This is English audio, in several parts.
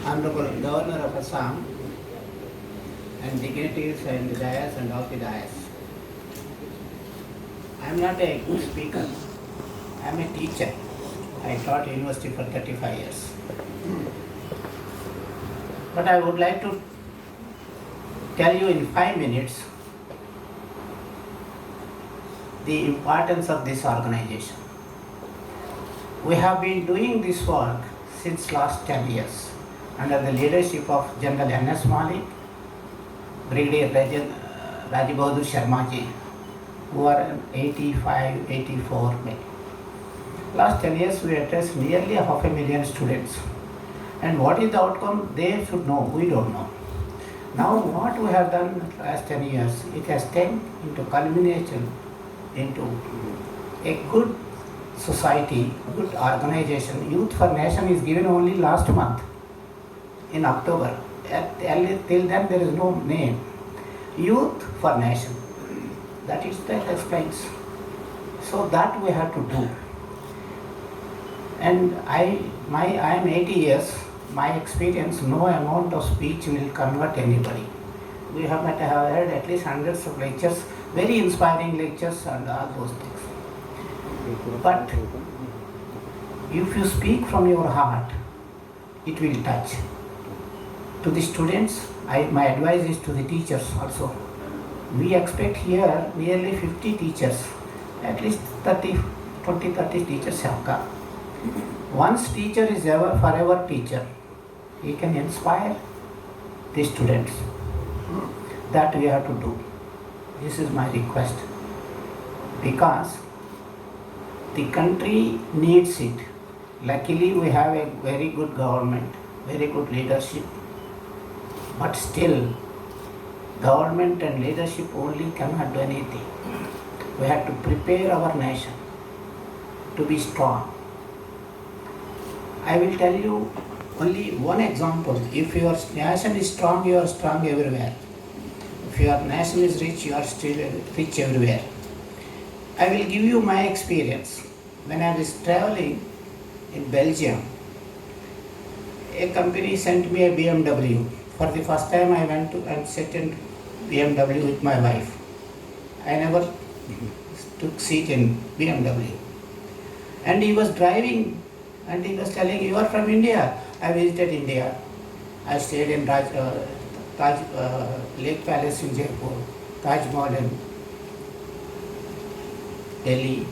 Honorable Governor of Assam and dignitaries and the dais and off the dais. I am not a good speaker. I am a teacher. I taught university for 35 years. But I would like to tell you in 5 minutes the importance of this organization. We have been doing this work since last 10 years under the leadership of General N.S. Malik, Brigadier Raji Bahadur Sharma ji, who are 85, 84 maybe. Last 10 years we addressed nearly 500,000 students. And what is the outcome? They should know, we don't know. Now what we have done last 10 years, it has taken into culmination into a good society, good organization. Youth for Nation is given only last month in October. Till then there is no name. Youth for Nation. That explains. So that we have to do. And I am 80 years. My experience, no amount of speech will convert anybody. We have heard at least hundreds of lectures, very inspiring lectures and all those things. But if you speak from your heart, it will touch. To the students, my advice is to the teachers also. We expect here nearly 50 teachers, at least 30 teachers have come. Once teacher is ever forever teacher. He can inspire the students. That we have to do. This is my request. Because the country needs it. Luckily we have a very good government, very good leadership. But still, government and leadership only cannot do anything. We have to prepare our nation to be strong. I will tell you only one example. If your nation is strong, you are strong everywhere. If your nation is rich, you are still rich everywhere. I will give you my experience. When I was traveling in Belgium, a company sent me a BMW. For the first time I went to and sat in BMW with my wife. I never took seat in BMW. And he was driving and he was telling, you are from India. I visited India. I stayed in Lake Palace in Jaipur, Taj Mahal in Delhi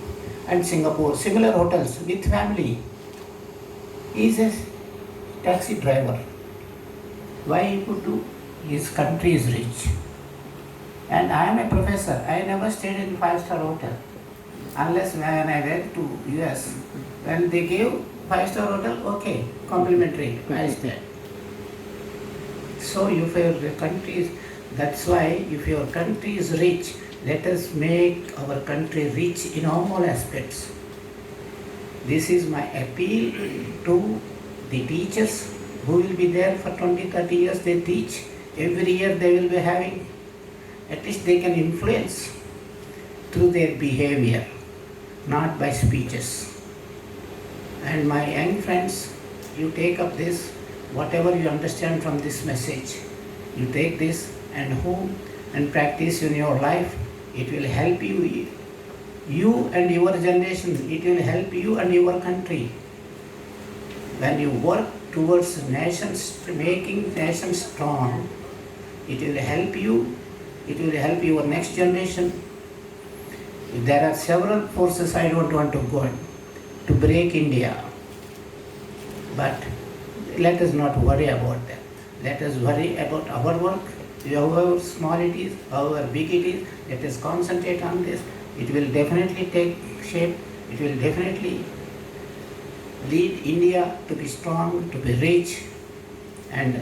and Singapore, similar hotels with family. He is a taxi driver. Why he could do? His country is rich. And I am a professor. I never stayed in 5-star hotel. Unless when I went to US, when they gave 5-star hotel, okay, complimentary, I stayed. So if your country is, that's why if your country is rich, let us make our country rich in all aspects. This is my appeal to the teachers who will be there for 20-30 years. They teach. Every year they will be having, at least they can influence through their behavior, not by speeches. And my young friends, you take up this, whatever you understand from this message, you take this and practice in your life. It will help you and your generation. It will help you and your country. When you work towards making nations strong, it will help you. It will help your next generation. There are several forces I don't want to go in to break India. But let us not worry about that. Let us worry about our work, however small it is, however big it is. Let us concentrate on this. It will definitely take shape. It will definitely lead India to be strong, to be rich, and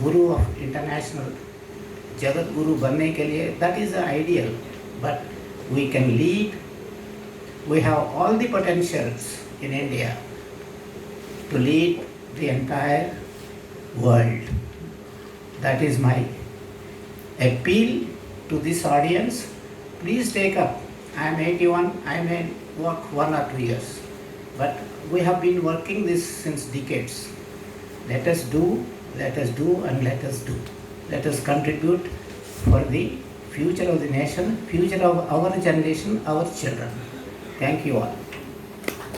Guru of international, Jagat Guru banne ke liye, that is the ideal. But we can lead. We have all the potentials in India to lead the entire world. That is my appeal to this audience. Please take up. I am 81, I may work 1 or 2 years. But we have been working this since decades. Let us do, let us do, and let us do. Let us contribute for the future of the nation, future of our generation, our children. Thank you all.